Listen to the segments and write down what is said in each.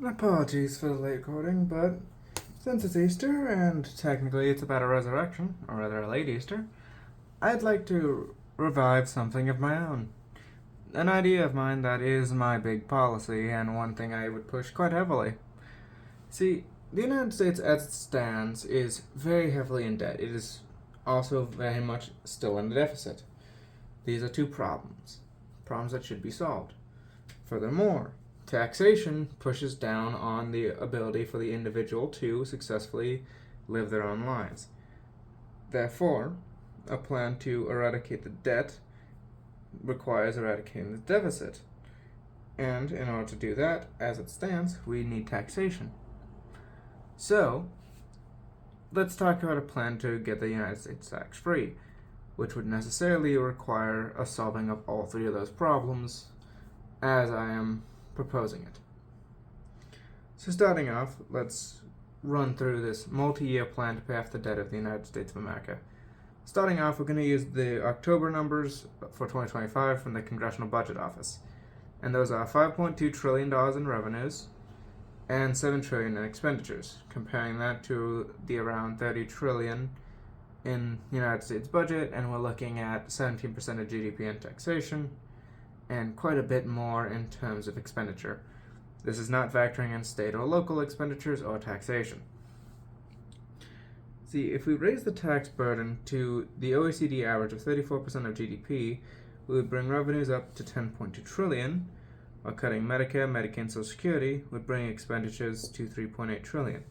Apologies for the late recording, but since it's Easter and technically it's about a resurrection, or rather a late Easter, I'd like to revive something of my own. An idea of mine that is my big policy and one thing I would push quite heavily. See, the United States as it stands is very heavily in debt. It is also very much still in a deficit. These are two problems that should be solved. Furthermore, taxation pushes down on the ability for the individual to successfully live their own lives. Therefore, a plan to eradicate the debt requires eradicating the deficit. And in order to do that, as it stands, we need taxation. So, let's talk about a plan to get the United States tax free, which would necessarily require a solving of all three of those problems as I am proposing it. So, starting off, let's run through this multi year plan to pay off the debt of the United States of America. Starting off, we're going to use the October numbers for 2025 from the Congressional Budget Office. And those are $5.2 trillion in revenues and $7 trillion in expenditures, comparing that to the around $30 trillion in the United States budget, and we're looking at 17% of GDP in taxation and quite a bit more in terms of expenditure. This is not factoring in state or local expenditures or taxation. See, if we raise the tax burden to the OECD average of 34% of GDP, we would bring revenues up to 10.2 trillion, while cutting Medicare, Medicaid, and Social Security would bring expenditures to 3.8 trillion.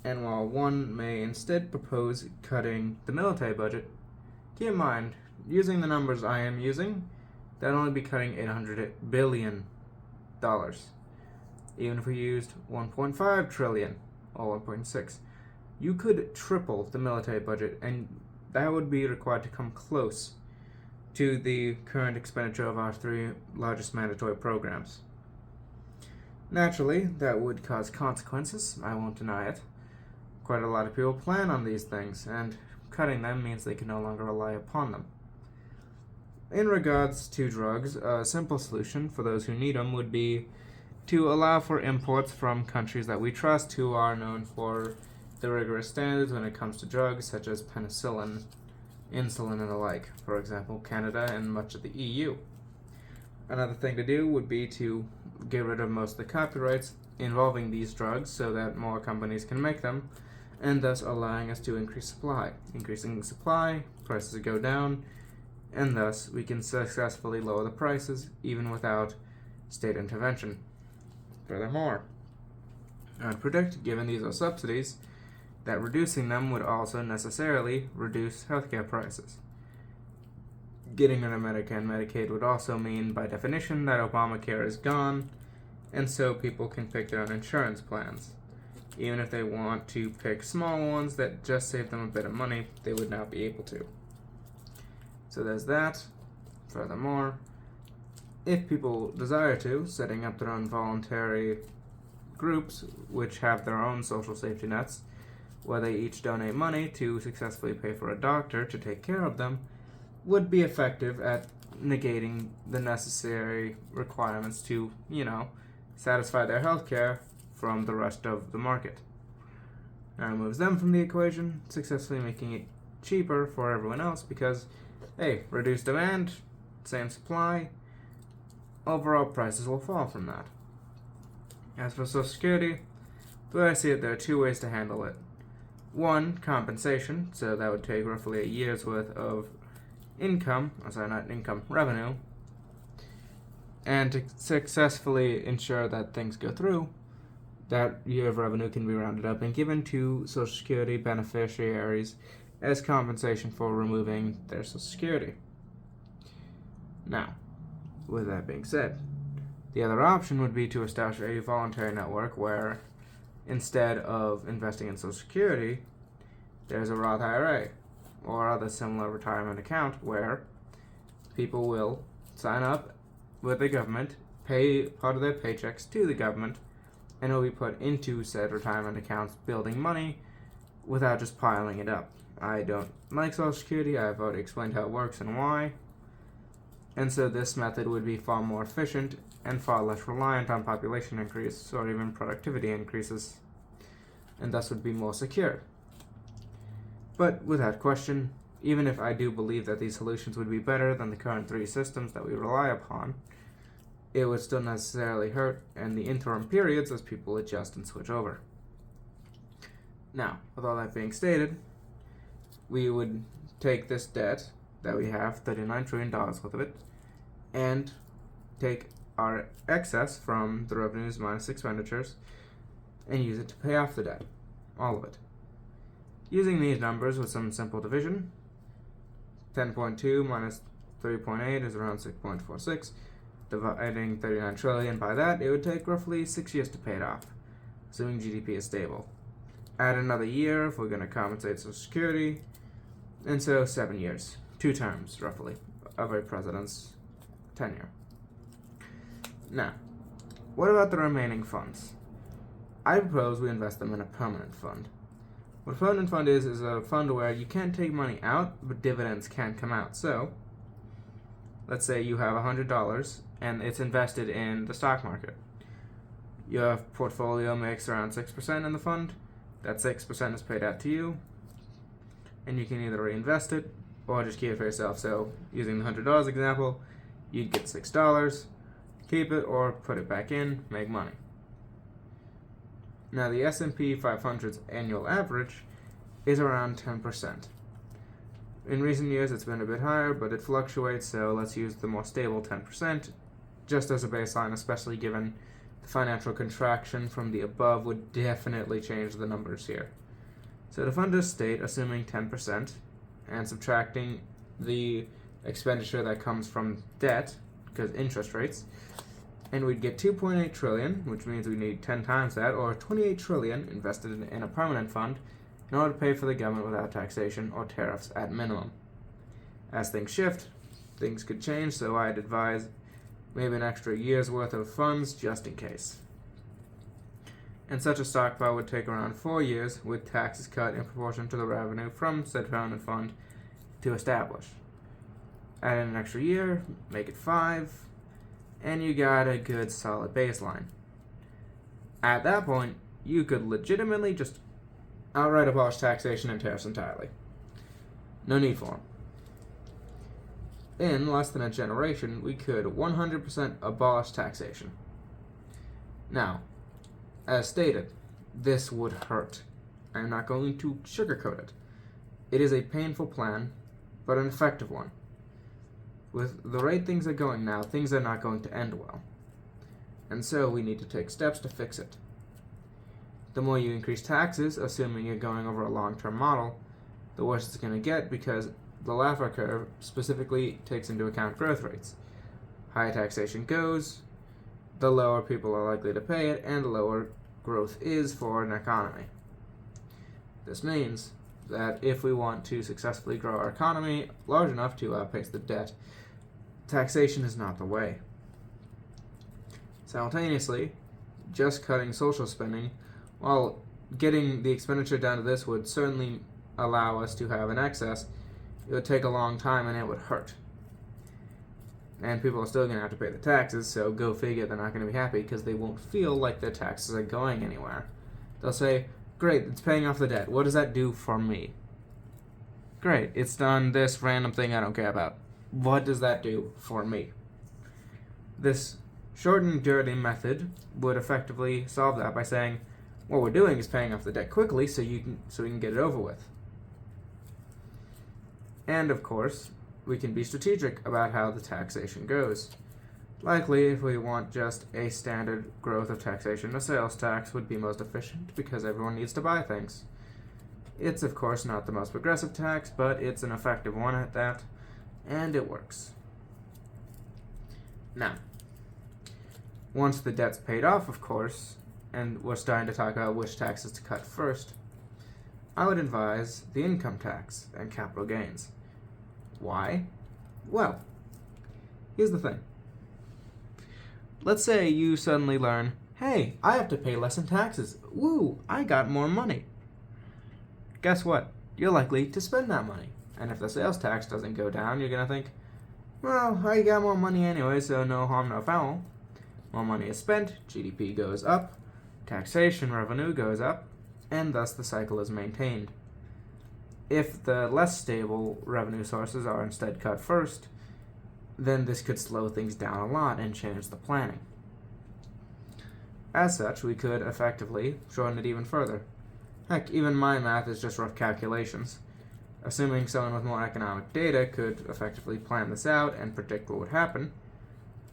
And while one may instead propose cutting the military budget, keep in mind, using the numbers I am using, that'd only be cutting $800 billion. Even if we used 1.5 trillion or 1.6, you could triple the military budget, and that would be required to come close to the current expenditure of our three largest mandatory programs. Naturally, that would cause consequences, I won't deny it. Quite a lot of people plan on these things, and cutting them means they can no longer rely upon them. In regards to drugs, a simple solution for those who need them would be to allow for imports from countries that we trust who are known for the rigorous standards when it comes to drugs, such as penicillin, insulin, and the like. For example, Canada and much of the EU. Another thing to do would be to get rid of most of the copyrights involving these drugs so that more companies can make them, and thus allowing us to increase supply. Increasing the supply, prices go down, and thus we can successfully lower the prices even without state intervention. Furthermore, I would predict, given these are subsidies, that reducing them would also necessarily reduce healthcare prices. Getting rid of Medicare and Medicaid would also mean, by definition, that Obamacare is gone, and so people can pick their own insurance plans. Even if they want to pick small ones that just save them a bit of money, they would not be able to. So there's that. Furthermore, if people desire to, setting up their own voluntary groups which have their own social safety nets, where they each donate money to successfully pay for a doctor to take care of them, would be effective at negating the necessary requirements to, satisfy their health care from the rest of the market. That removes them from the equation, successfully making it cheaper for everyone else because, hey, reduced demand, same supply, overall prices will fall from that. As for Social Security, the way I see it, there are two ways to handle it. One, compensation, so that would take roughly a year's worth of revenue, and to successfully ensure that things go through, that year of revenue can be rounded up and given to Social Security beneficiaries as compensation for removing their Social Security. Now, with that being said, the other option would be to establish a voluntary network where, instead of investing in Social Security, there's a Roth IRA or other similar retirement account where people will sign up with the government, pay part of their paychecks to the government, and it will be put into said retirement accounts, building money without just piling it up. I don't like Social Security. I've already explained how it works and why. And so this method would be far more efficient and far less reliant on population increase or even productivity increases, and thus would be more secure. But without question, even if I do believe that these solutions would be better than the current three systems that we rely upon, it would still necessarily hurt in the interim periods as people adjust and switch over. Now, with all that being stated, we would take this debt that we have, $39 trillion worth of it, and take our excess from the revenues minus expenditures and use it to pay off the debt, all of it. Using these numbers with some simple division, 10.2 minus 3.8 is around 6.46. Dividing 39 trillion by that, it would take roughly 6 years to pay it off, assuming GDP is stable. Add another year if we're going to compensate Social Security, and so 7 years, 2 terms roughly of a president's tenure. Now, what about the remaining funds? I propose we invest them in a permanent fund. What a permanent fund is a fund where you can't take money out, but dividends can come out. So, let's say you have $100 and it's invested in the stock market. Your portfolio makes around 6% in the fund. That 6% is paid out to you, and you can either reinvest it or just keep it for yourself. So, using the $100 example, you'd get $6, keep it or put it back in, make money. Now, the S&P 500's annual average is around 10%. In recent years, it's been a bit higher, but it fluctuates, so let's use the more stable 10% just as a baseline, especially given the financial contraction from the above would definitely change the numbers here. So to fund this state, assuming 10% and subtracting the expenditure that comes from debt, because interest rates, and we'd get 2.8 trillion, which means we need 10 times that, or 28 trillion invested in a permanent fund in order to pay for the government without taxation or tariffs at minimum. As things shift, things could change, so I'd advise maybe an extra year's worth of funds just in case. And such a stockpile would take around 4 years with taxes cut in proportion to the revenue from said permanent fund to establish. Add in an extra year, make it 5, and you got a good solid baseline. At that point, you could legitimately just outright abolish taxation and tariffs entirely. No need for them. In less than a generation, we could 100% abolish taxation. Now, as stated, this would hurt. I'm not going to sugarcoat it. It is a painful plan, but an effective one. With the rate things are going now, things are not going to end well. And so we need to take steps to fix it. The more you increase taxes, assuming you're going over a long-term model, the worse it's going to get because the Laffer curve specifically takes into account growth rates. Higher taxation goes, the lower people are likely to pay it, and the lower growth is for an economy. This means that if we want to successfully grow our economy large enough to outpace the debt, taxation is not the way. Simultaneously, just cutting social spending, while getting the expenditure down to this would certainly allow us to have an excess, it would take a long time and it would hurt. And people are still going to have to pay the taxes, so go figure they're not going to be happy because they won't feel like their taxes are going anywhere. They'll say, great, it's paying off the debt. What does that do for me? Great, it's done this random thing I don't care about. What does that do for me? This short and dirty method would effectively solve that by saying, what we're doing is paying off the debt quickly so we can get it over with. And of course, we can be strategic about how the taxation goes. Likely, if we want just a standard growth of taxation, a sales tax would be most efficient because everyone needs to buy things. It's of course not the most progressive tax, but it's an effective one at that, and it works. Now, once the debt's paid off, of course, and we're starting to talk about which taxes to cut first, I would advise the income tax and capital gains. Why? Well, here's the thing. Let's say you suddenly learn, hey, I have to pay less in taxes. Woo, I got more money. Guess what? You're likely to spend that money. And if the sales tax doesn't go down, you're going to think, Well, I got more money anyway, so no harm, no foul. More money is spent, GDP goes up, taxation revenue goes up, and thus the cycle is maintained. If the less stable revenue sources are instead cut first, then this could slow things down a lot and change the planning. As such, we could effectively shorten it even further. Heck, even my math is just rough calculations. Assuming someone with more economic data could effectively plan this out and predict what would happen,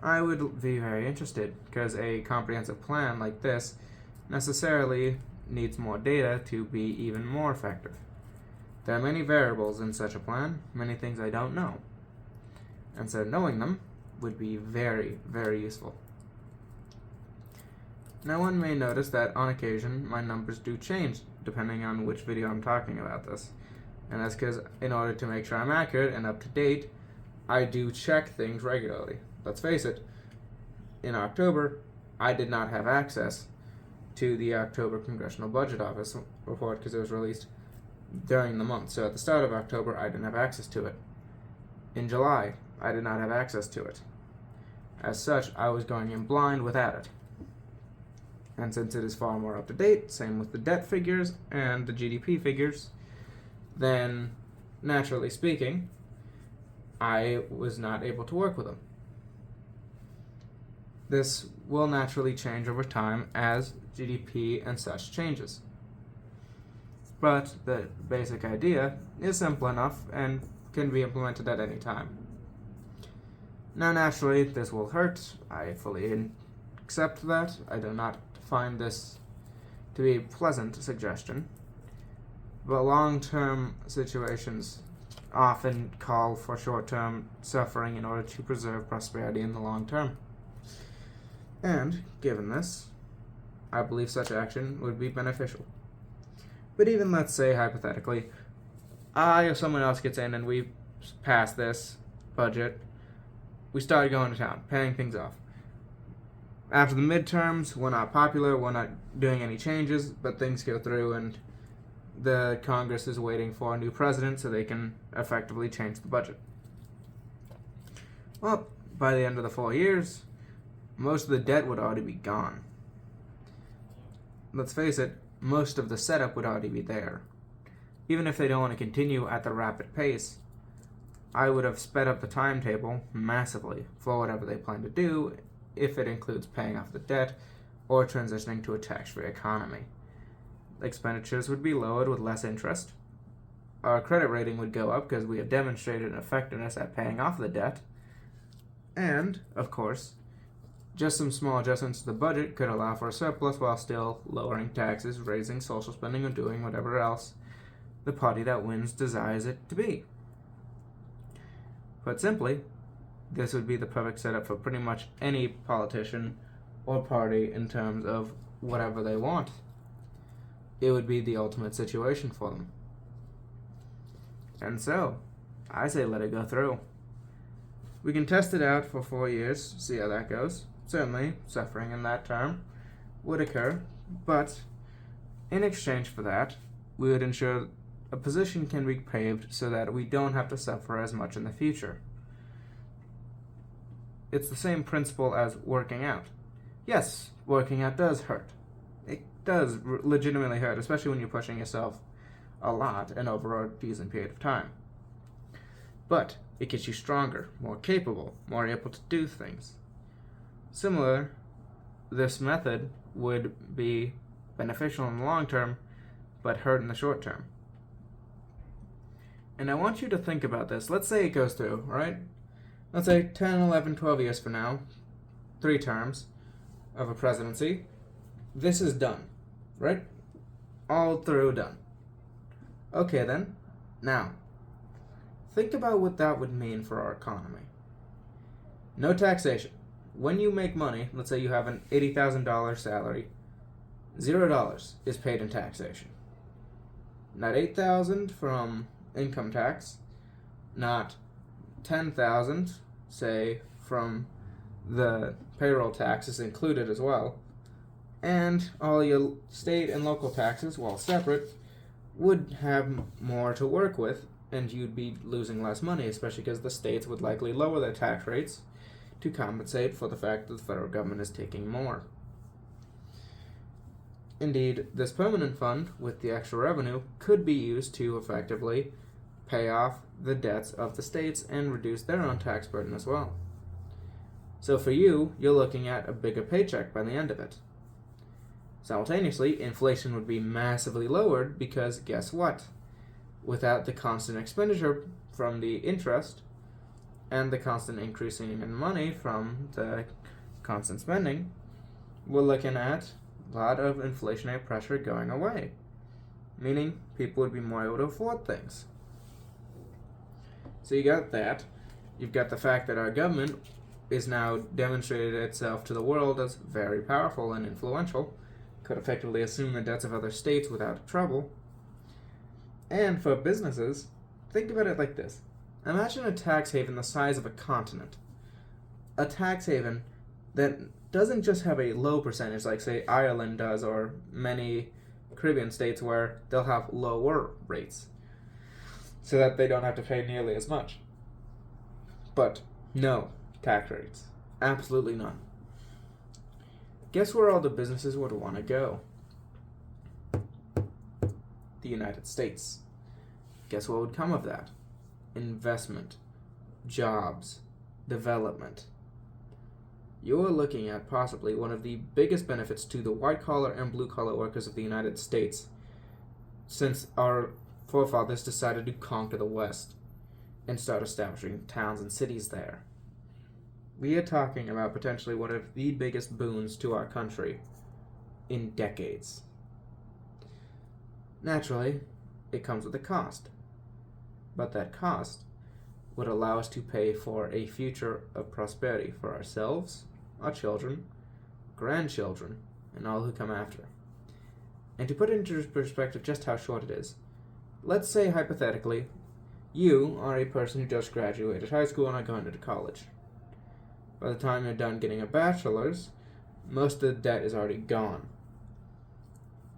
I would be very interested, because a comprehensive plan like this necessarily needs more data to be even more effective. There are many variables in such a plan, many things I don't know, and so knowing them would be very, very useful. Now, one may notice that on occasion my numbers do change depending on which video I'm talking about this, and that's because in order to make sure I'm accurate and up to date, I do check things regularly. Let's face it, in October, I did not have access to the October Congressional Budget Office report because it was released during the month. So at the start of October, I didn't have access to it. In July, I did not have access to it. As such, I was going in blind without it. And since it is far more up to date, same with the debt figures and the GDP figures, then naturally speaking, I was not able to work with them. This will naturally change over time as GDP and such changes. But the basic idea is simple enough and can be implemented at any time. Now, naturally, this will hurt. I fully accept that. I do not find this to be a pleasant suggestion. But long-term situations often call for short-term suffering in order to preserve prosperity in the long term. And, given this, I believe such action would be beneficial. But even, let's say, hypothetically, I or someone else gets in and we pass this budget, we start going to town, paying things off. After the midterms, we're not popular, we're not doing any changes, but things go through and the Congress is waiting for a new president so they can effectively change the budget. Well, by the end of the 4 years, most of the debt would already be gone. Let's face it, most of the setup would already be there. Even if they don't want to continue at the rapid pace, I would have sped up the timetable massively for whatever they plan to do, if it includes paying off the debt or transitioning to a tax-free economy. Expenditures would be lowered with less interest. Our credit rating would go up because we have demonstrated an effectiveness at paying off the debt. And, of course, just some small adjustments to the budget could allow for a surplus while still lowering taxes, raising social spending, or doing whatever else the party that wins desires it to be. Put simply, this would be the perfect setup for pretty much any politician or party in terms of whatever they want. It would be the ultimate situation for them. And so, I say let it go through. We can test it out for 4 years, see how that goes. Certainly, suffering in that term would occur, but in exchange for that, we would ensure a position can be paved so that we don't have to suffer as much in the future. It's the same principle as working out. Yes, working out does hurt. It does legitimately hurt, especially when you're pushing yourself a lot and over a decent period of time. But it gets you stronger, more capable, more able to do things. Similar, this method would be beneficial in the long term, but hurt in the short term. And I want you to think about this. Let's say it goes through, right? Let's say 10, 11, 12 years from now, 3 terms of a presidency. This is done, right? All through done. Okay then, now, think about what that would mean for our economy. No taxation. When you make money, let's say you have an $80,000 salary, $0 is paid in taxation. Not $8,000 from income tax, not $10,000, say, from the payroll taxes included as well, and all your state and local taxes, while separate, would have more to work with and you'd be losing less money, especially because the states would likely lower their tax rates to compensate for the fact that the federal government is taking more. Indeed, this permanent fund, with the extra revenue, could be used to effectively pay off the debts of the states and reduce their own tax burden as well. So for you, you're looking at a bigger paycheck by the end of it. Simultaneously, inflation would be massively lowered because guess what? Without the constant expenditure from the interest and the constant increasing in money from the constant spending, we're looking at a lot of inflationary pressure going away, meaning people would be more able to afford things. So you got that. You've got the fact that our government is now demonstrated itself to the world as very powerful and influential, could effectively assume the debts of other states without trouble. And for businesses, think about it like this. Imagine a tax haven the size of a continent. A tax haven that doesn't just have a low percentage like, say, Ireland does, or many Caribbean states where they'll have lower rates so that they don't have to pay nearly as much. But no tax rates. Absolutely none. Guess where all the businesses would want to go? The United States. Guess what would come of that? Investment, jobs, development. You're looking at possibly one of the biggest benefits to the white-collar and blue-collar workers of the United States since our forefathers decided to conquer the West and start establishing towns and cities there. We are talking about potentially one of the biggest boons to our country in decades. Naturally, it comes with a cost, but that cost would allow us to pay for a future of prosperity for ourselves, our children, grandchildren, and all who come after. And to put into perspective just how short it is, let's say hypothetically, you are a person who just graduated high school and are going to college. By the time you're done getting a bachelor's, most of the debt is already gone.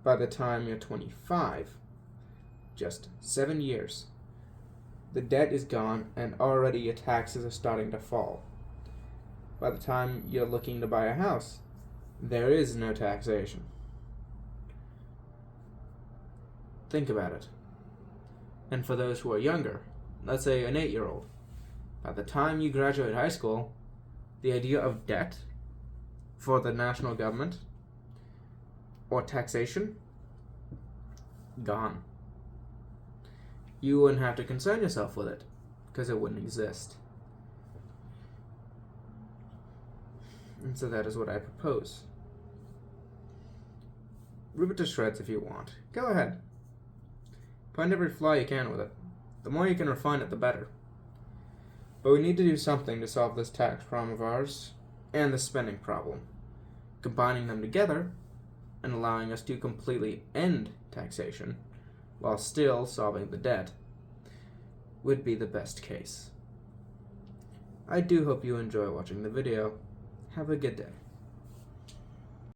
By the time you're 25, just 7 years, the debt is gone and already your taxes are starting to fall. By the time you're looking to buy a house, there is no taxation. Think about it. And for those who are younger, let's say an 8-year-old, by the time you graduate high school, the idea of debt for the national government or taxation, gone. You wouldn't have to concern yourself with it because it wouldn't exist. And so that is what I propose. Rip it to shreds if you want. Go ahead. Find every flaw you can with it. The more you can refine it, the better. But we need to do something to solve this tax problem of ours and the spending problem. Combining them together and allowing us to completely end taxation while still solving the debt would be the best case. I do hope you enjoy watching the video. Have a good day.